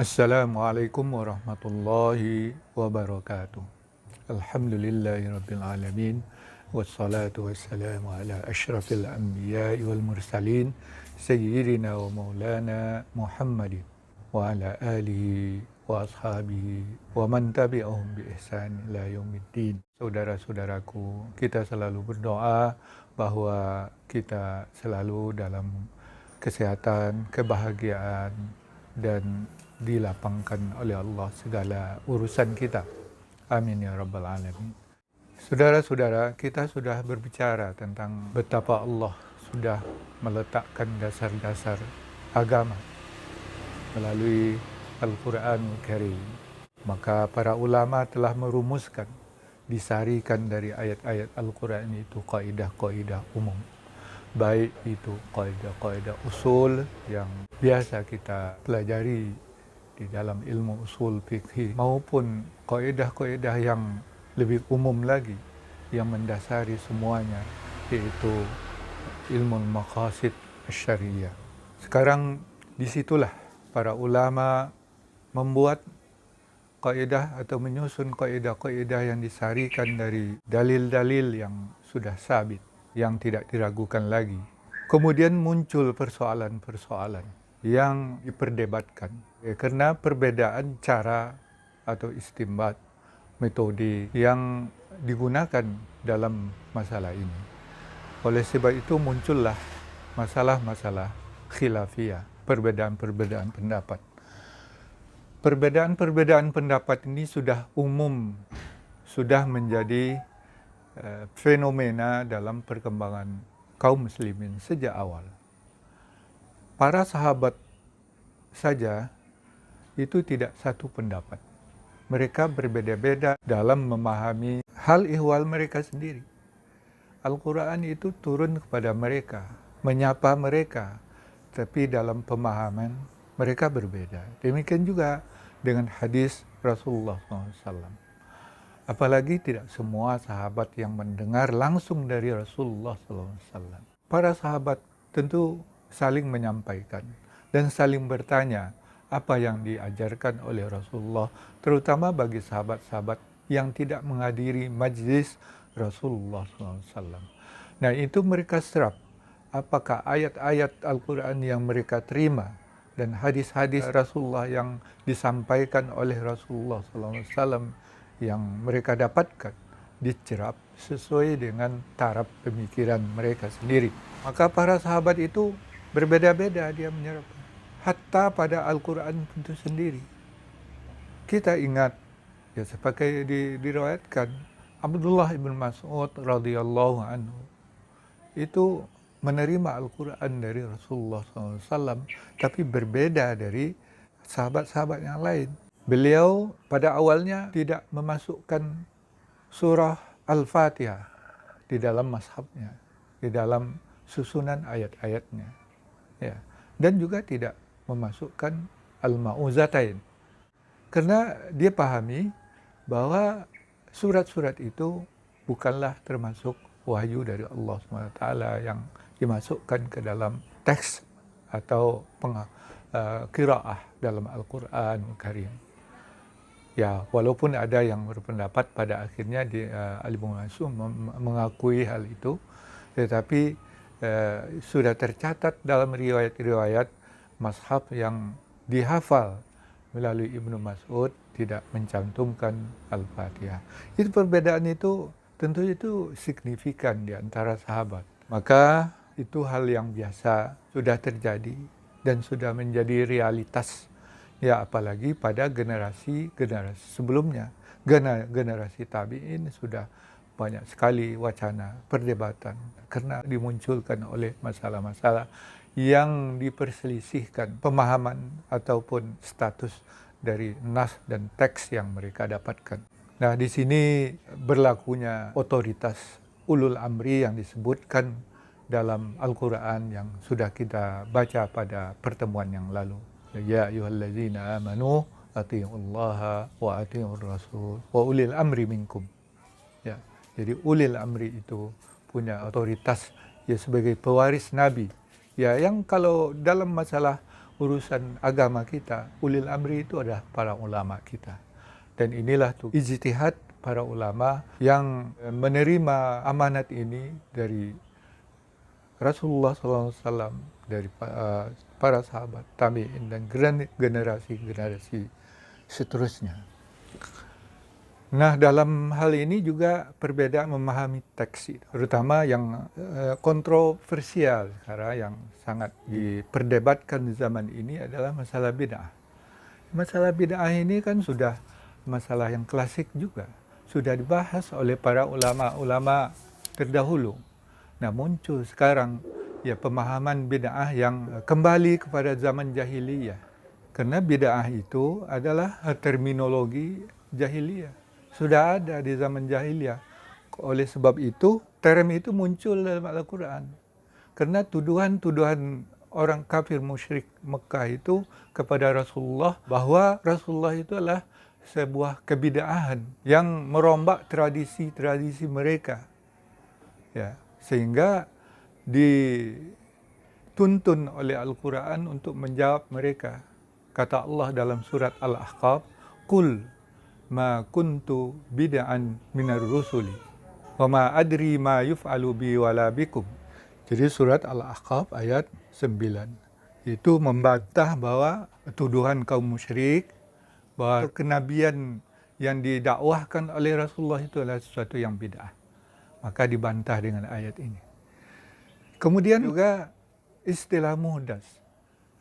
Assalamualaikum warahmatullahi wabarakatuh. Alhamdulillahirabbil alamin wassalatu wassalamu ala asyrafil anbiya'i wal mursalin sayyidina wa maulana Muhammadin wa ala alihi wa ashabihi wa man tabi'ahum bi ihsan ila yaumiddin. Saudara-saudaraku, kita selalu berdoa bahwa kita selalu dalam kesehatan, kebahagiaan, dan dilapangkan oleh Allah segala urusan kita. Amin ya rabbal alamin. Saudara-saudara, kita sudah berbicara tentang betapa Allah sudah meletakkan dasar-dasar agama melalui Al-Quranul Karim. Maka para ulama telah merumuskan, disarikan dari ayat-ayat Al-Quran itu kaidah-kaidah umum. Baik itu kaidah-kaidah usul yang biasa kita pelajari di dalam ilmu usul fikih, maupun kaidah-kaidah yang lebih umum lagi yang mendasari semuanya, yaitu ilmu maqasid syariah. Sekarang disitulah para ulama membuat kaidah atau menyusun kaidah-kaidah yang disarikan dari dalil-dalil yang sudah sabit, yang tidak diragukan lagi. Kemudian muncul persoalan-persoalan yang diperdebatkan karena perbedaan cara atau istinbat, metode yang digunakan dalam masalah ini. Oleh sebab itu muncullah masalah-masalah khilafiyah, perbedaan-perbedaan pendapat. Perbedaan-perbedaan pendapat ini sudah umum, sudah menjadi fenomena dalam perkembangan kaum muslimin sejak awal. Para sahabat saja itu tidak satu pendapat. Mereka berbeda-beda dalam memahami hal ihwal mereka sendiri. Al-Quran itu turun kepada mereka, menyapa mereka, tapi dalam pemahaman mereka berbeda. Demikian juga dengan hadis Rasulullah SAW. Apalagi tidak semua sahabat yang mendengar langsung dari Rasulullah SAW. Para sahabat tentu saling menyampaikan dan saling bertanya apa yang diajarkan oleh Rasulullah, terutama bagi sahabat-sahabat yang tidak menghadiri majlis Rasulullah SAW. Nah, itu mereka serap apakah ayat-ayat Al-Quran yang mereka terima dan hadis-hadis Rasulullah yang disampaikan oleh Rasulullah SAW yang mereka dapatkan dicerap sesuai dengan taraf pemikiran mereka sendiri. Maka para sahabat itu berbeda-beda dia menyerap. Hatta pada Al-Quran itu sendiri. Kita ingat, ya seperti diriwayatkan, Abdullah ibn Mas'ud radhiyallahu anhu itu menerima Al-Quran dari Rasulullah SAW, tapi berbeda dari sahabat-sahabat yang lain. Beliau pada awalnya tidak memasukkan surah Al-Fatihah di dalam mazhabnya, di dalam susunan ayat-ayatnya. Ya. Dan juga tidak memasukkan Al-Ma'uzatain. Karena dia pahami bahwa surat-surat itu bukanlah termasuk wahyu dari Allah SWT yang dimasukkan ke dalam teks atau qiraah dalam Al-Quran Karim. Ya, walaupun ada yang berpendapat pada akhirnya Al-Ibn Mas'ud mengakui hal itu, tetapi sudah tercatat dalam riwayat-riwayat mazhab yang dihafal melalui Ibnu Mas'ud tidak mencantumkan Al-Fatihah. Itu perbedaan itu tentu itu signifikan di antara sahabat. Maka itu hal yang biasa sudah terjadi dan sudah menjadi realitas. Ya, apalagi pada generasi-generasi sebelumnya. Generasi tabi'in sudah banyak sekali wacana, perdebatan, karena dimunculkan oleh masalah-masalah yang diperselisihkan pemahaman ataupun status dari nas dan teks yang mereka dapatkan. Nah, di sini berlakunya otoritas ulul amri yang disebutkan dalam Al-Quran yang sudah kita baca pada pertemuan yang lalu. Ya ayyuhalladzina amanu atiiullaha wa atiiur rasul wa ulil amri minkum. Ya, jadi ulil amri itu punya otoritas ya sebagai pewaris Nabi. Ya, yang kalau dalam masalah urusan agama kita, ulil amri itu adalah para ulama kita. Dan inilah tuh ijtihad para ulama yang menerima amanat ini dari Rasulullah SAW, dari para sahabat, tabi'in, dan generasi-generasi seterusnya. Nah, dalam hal ini juga perbedaan memahami teks, terutama yang kontroversial sekarang, yang sangat diperdebatkan di zaman ini adalah masalah bid'ah. Masalah bid'ah ini kan sudah masalah yang klasik juga, sudah dibahas oleh para ulama-ulama terdahulu. Nah, muncul sekarang ya pemahaman bid'ah yang kembali kepada zaman jahiliyah. Karena bid'ah itu adalah terminologi jahiliyah. Sudah ada di zaman jahiliyah. Oleh sebab itu, term itu muncul dalam Al-Quran. Karena tuduhan-tuduhan orang kafir musyrik Mekah itu kepada Rasulullah, bahwa Rasulullah itu adalah sebuah kebid'ahan yang merombak tradisi-tradisi mereka. Ya, sehingga dituntun oleh Al-Quran untuk menjawab mereka. Kata Allah dalam surat Al-Ahqaf, "Qul ma kuntu bid'an minar rusuli wa ma adri ma yuf'alu bi wala bikum." Jadi surat Al-Ahqaf ayat 9 itu membantah bahwa tuduhan kaum musyrik bahwa kenabian yang didakwahkan oleh Rasulullah itu adalah sesuatu yang bid'ah. Maka dibantah dengan ayat ini. Kemudian juga istilah muhdas.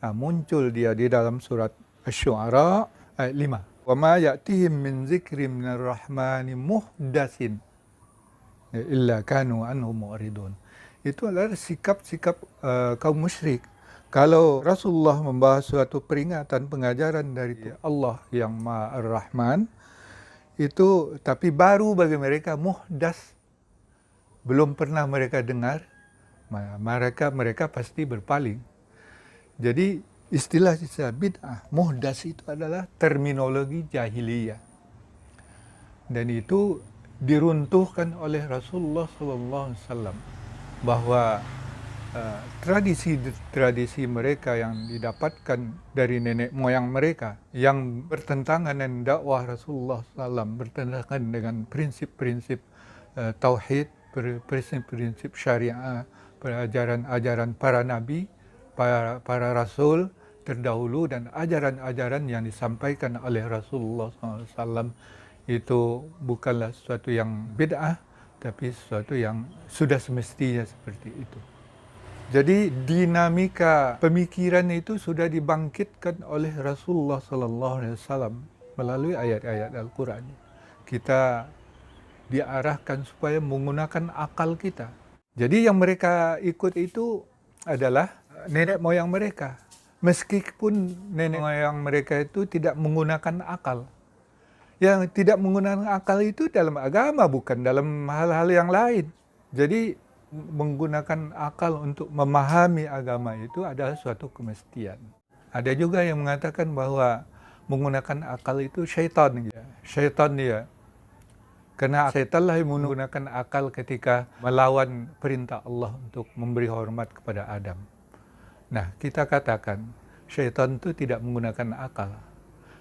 Nah, muncul dia di dalam surat Asy-Syu'ara ayat 5. Wa ma ya'tihim min dzikrin minar rahmani muhdatsin illa kanu anhu mu'ridun. Itu adalah sikap-sikap kaum musyrik. Kalau Rasulullah membahas suatu peringatan, pengajaran dari Allah yang Maha Ar-Rahman, itu tapi baru bagi mereka, muhdas, belum pernah mereka dengar, mereka pasti berpaling. Jadi istilah bid'ah, muhdas itu adalah terminologi jahiliyah. Dan itu diruntuhkan oleh Rasulullah SAW, bahwa tradisi mereka yang didapatkan dari nenek moyang mereka yang bertentangan dengan dakwah Rasulullah SAW, bertentangan dengan prinsip-prinsip tauhid, prinsip-prinsip syariah, ajaran para nabi, para rasul terdahulu, dan ajaran-ajaran yang disampaikan oleh Rasulullah SAW itu bukanlah sesuatu yang bid'ah, tapi sesuatu yang sudah semestinya seperti itu. Jadi dinamika pemikiran itu sudah dibangkitkan oleh Rasulullah SAW melalui ayat-ayat Al-Quran. Kita diarahkan supaya menggunakan akal kita. Jadi yang mereka ikut itu adalah nenek moyang mereka. Meskipun nenek moyang mereka itu tidak menggunakan akal. Yang tidak menggunakan akal itu dalam agama, bukan dalam hal-hal yang lain. Jadi menggunakan akal untuk memahami agama itu adalah suatu kemestian. Ada juga yang mengatakan bahwa menggunakan akal itu syaitan. Syaitan dia. Karena syaitanlah yang menggunakan akal ketika melawan perintah Allah untuk memberi hormat kepada Adam. Nah, kita katakan syaitan itu tidak menggunakan akal,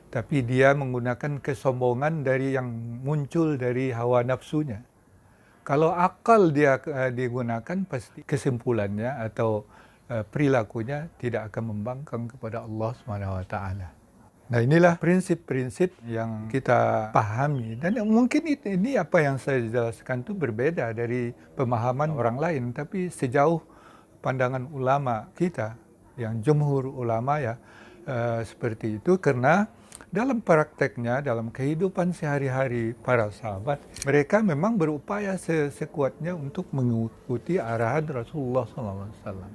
tapi dia menggunakan kesombongan dari yang muncul dari hawa nafsunya. Kalau akal dia digunakan, pasti kesimpulannya atau perilakunya tidak akan membangkang kepada Allah SWT. Nah, inilah prinsip-prinsip yang kita pahami. Dan mungkin ini apa yang saya jelaskan itu berbeda dari pemahaman orang lain. Tapi sejauh pandangan ulama kita, yang jumhur ulama ya, seperti itu. Karena dalam prakteknya, dalam kehidupan sehari-hari para sahabat, mereka memang berupaya sekuatnya untuk mengikuti arahan Rasulullah SAW.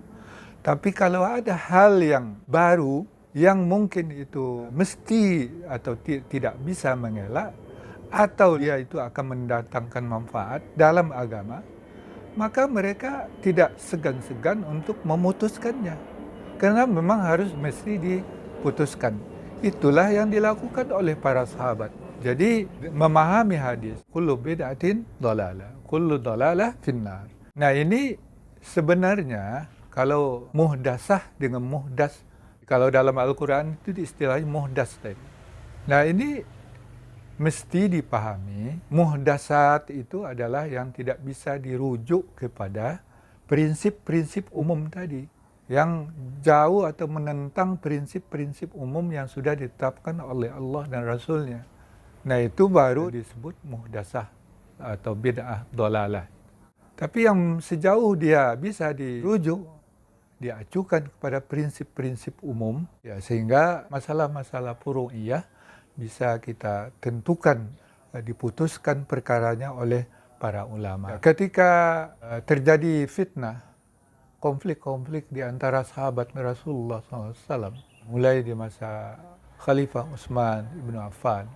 Tapi kalau ada hal yang baru, yang mungkin itu mesti atau tidak bisa mengelak, atau dia itu akan mendatangkan manfaat dalam agama, maka mereka tidak segan-segan untuk memutuskannya. Karena memang harus mesti diputuskan. Itulah yang dilakukan oleh para sahabat. Jadi memahami hadis, kullu bid'atin dhalalah, kullu dhalalah finnar. Nah, ini sebenarnya kalau muhdasah dengan muhdas, Kalau dalam Al-Quran itu istilahnya muhdas tadi. Nah ini mesti dipahami, muhdasat itu adalah yang tidak bisa dirujuk kepada prinsip-prinsip umum tadi, yang jauh atau menentang prinsip-prinsip umum yang sudah ditetapkan oleh Allah dan Rasulnya. Nah itu baru disebut muhdasah atau bid'ah dhalalah. Tapi yang sejauh dia bisa dirujuk, diacukan kepada prinsip-prinsip umum, ya, sehingga masalah-masalah furu'iyah bisa kita tentukan, diputuskan perkaranya oleh para ulama. Ketika terjadi fitnah, konflik-konflik di antara sahabat Rasulullah SAW, mulai di masa Khalifah Utsman ibnu Affan,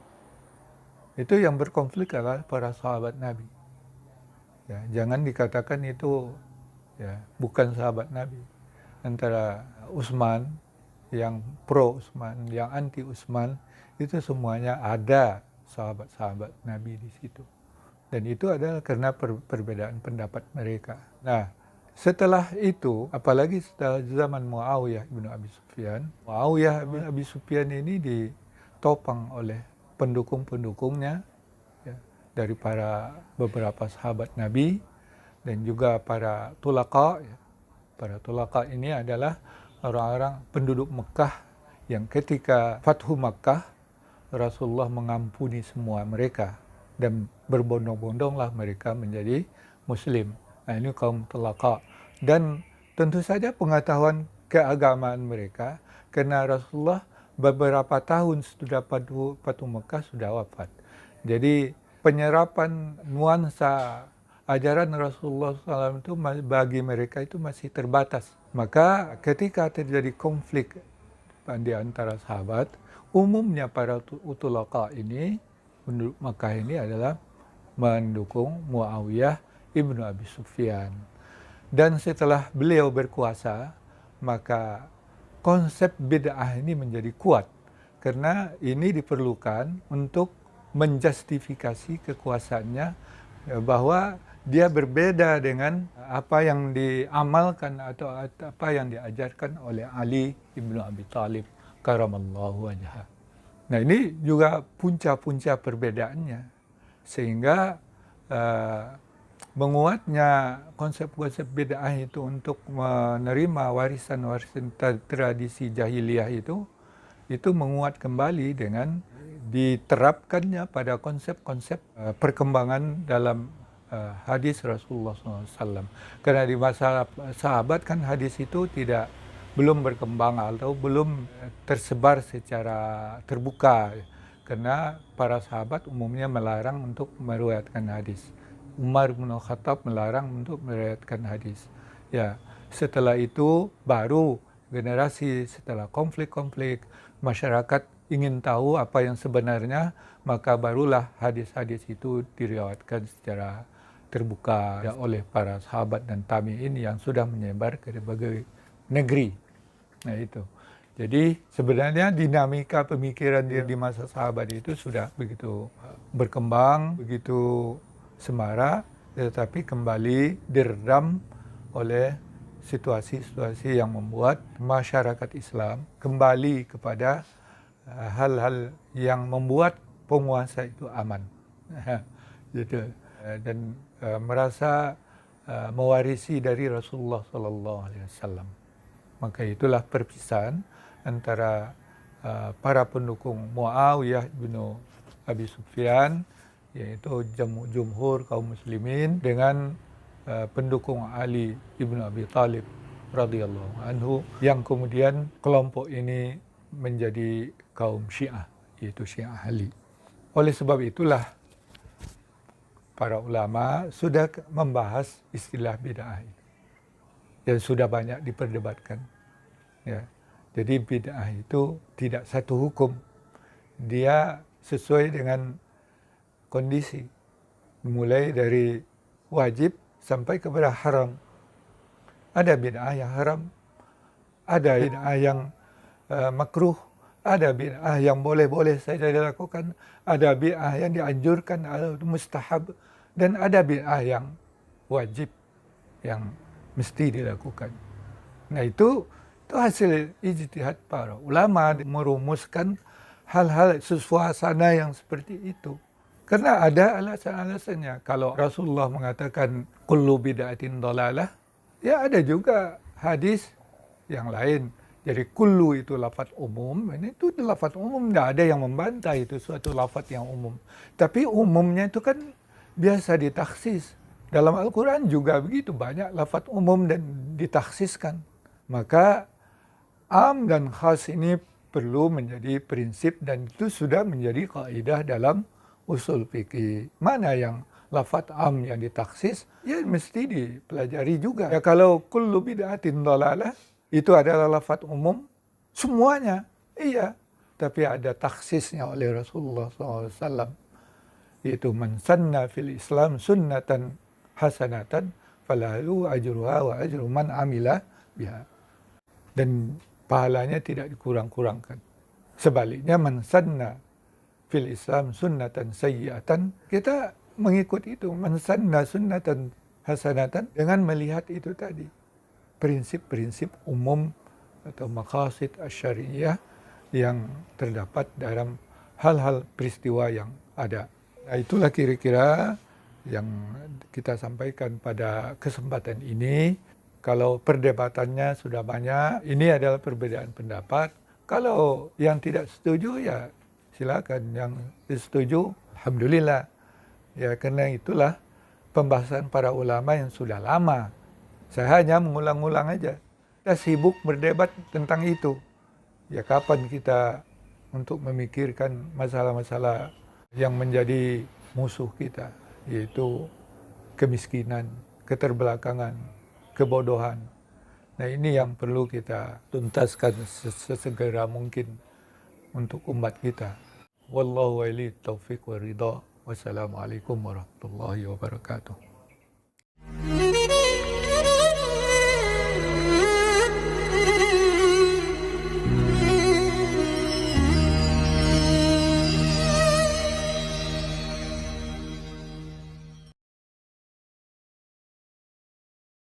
itu yang berkonflik adalah para sahabat Nabi. Ya, jangan dikatakan itu ya, bukan sahabat Nabi. Antara Utsman yang pro Utsman, yang anti Utsman, itu semuanya ada sahabat-sahabat Nabi di situ. Dan itu adalah karena perbedaan pendapat mereka. Nah, setelah itu, apalagi setelah zaman Muawiyah bin Abi Sufyan, Muawiyah bin Abi Sufyan ini ditopang oleh pendukung-pendukungnya, ya, dari beberapa sahabat Nabi dan juga para tulaka. Ya. Para tulaka ini adalah orang-orang penduduk Mekah yang ketika Fathu Makkah, Rasulullah mengampuni semua mereka dan berbondong-bondonglah mereka menjadi Muslim. Nah ini kaum tulaka. Dan tentu saja pengetahuan keagamaan mereka, karena Rasulullah beberapa tahun sudah Fathu Makkah sudah wafat. Jadi penyerapan nuansa ajaran Rasulullah SAW itu bagi mereka itu masih terbatas. Maka ketika terjadi konflik di antara sahabat, umumnya para utulaka ini, penduduk Makkah ini adalah mendukung Muawiyah ibnu Abi Sufyan. Dan setelah beliau berkuasa, maka konsep bid'ah ini menjadi kuat. Karena ini diperlukan untuk menjustifikasi kekuasaannya, bahwa dia berbeda dengan apa yang diamalkan atau apa yang diajarkan oleh Ali ibnu Abi Thalib karamallahu wajhah. Nah ini juga punca-punca perbedaannya, sehingga menguatnya konsep-konsep bid'ah itu untuk menerima warisan-warisan tradisi jahiliyah itu menguat kembali dengan diterapkannya pada konsep-konsep perkembangan dalam hadis Rasulullah SAW. Karena di masa sahabat kan hadis itu belum berkembang atau belum tersebar secara terbuka. Karena para sahabat umumnya melarang untuk meriwayatkan hadis. Umar bin Khattab melarang untuk meriwayatkan hadis. Ya, setelah itu baru generasi setelah konflik-konflik masyarakat ingin tahu apa yang sebenarnya, maka barulah hadis-hadis itu diriwayatkan secara terbuka oleh para sahabat dan tabi'in yang sudah menyebar ke berbagai negeri. Nah itu. Jadi sebenarnya dinamika pemikiran di masa sahabat itu sudah begitu berkembang, begitu semarak, tetapi kembali diredam oleh situasi-situasi yang membuat masyarakat Islam kembali kepada hal-hal yang membuat penguasa itu aman. Gitu. Dan merasa mewarisi dari Rasulullah SAW. Maka itulah perpisahan antara para pendukung Muawiyah bin Abi Sufyan, yaitu jumhur kaum muslimin, dengan pendukung Ali ibnu Abi Thalib radhiyallahu anhu, yang kemudian kelompok ini menjadi kaum Syiah, yaitu Syiah Ali. Oleh sebab itulah para ulama sudah membahas istilah bid'ah itu, dan sudah banyak diperdebatkan. Ya. Jadi bid'ah itu tidak satu hukum, dia sesuai dengan kondisi, mulai dari wajib sampai kepada haram. Ada bid'ah yang haram, ada bid'ah yang makruh, ada bid'ah yang boleh-boleh saja dilakukan, ada bid'ah yang dianjurkan atau mustahab, dan ada bid'ah yang wajib, yang mesti dilakukan. Nah itu Itu hasil ijtihad para ulama merumuskan hal-hal suasana yang seperti itu. Karena ada alasan-alasannya. Kalau Rasulullah mengatakan kullu bid'atin dhalalah, ya ada juga hadis yang lain. Jadi kullu itu lafaz umum, ini itu lafaz umum, tidak ada yang membantah itu suatu lafaz yang umum. Tapi umumnya itu kan biasa ditaksis. Dalam Al-Quran juga begitu, banyak lafaz umum dan ditaksiskan. Maka am dan khas ini perlu menjadi prinsip dan itu sudah menjadi kaidah dalam usul fikih. Mana yang lafaz am yang ditaksis, ya mesti dipelajari juga. Ya kalau kullu bid'atin dhalalah, itu adalah lafaz umum, semuanya, iya. Tapi ada taksisnya oleh Rasulullah SAW. Yaitu man sanna fil Islam sunnatan hasanatan falahu ajruha wa ajru man amila biha. Dan pahalanya tidak dikurang-kurangkan. Sebaliknya man sanna fil Islam sunnatan sayyi'atan, kita mengikut itu, man sanna sunnatan hasanatan, dengan melihat itu tadi prinsip-prinsip umum atau maqasid asy-syari'iyah yang terdapat dalam hal-hal peristiwa yang ada. Nah, itulah kira-kira yang kita sampaikan pada kesempatan ini. Kalau perdebatannya sudah banyak, ini adalah perbedaan pendapat. Kalau yang tidak setuju, ya silakan. Yang setuju, alhamdulillah. Ya, karena itulah pembahasan para ulama yang sudah lama. Saya hanya mengulang-ulang aja. Kita sibuk berdebat tentang itu. Ya, kapan kita untuk memikirkan masalah-masalah yang menjadi musuh kita, yaitu kemiskinan, keterbelakangan, kebodohan. Nah, ini yang perlu kita tuntaskan sesegera mungkin untuk umat kita. Wallahu wali taufiq wa ridha. Wassalamualaikum warahmatullahi wabarakatuh.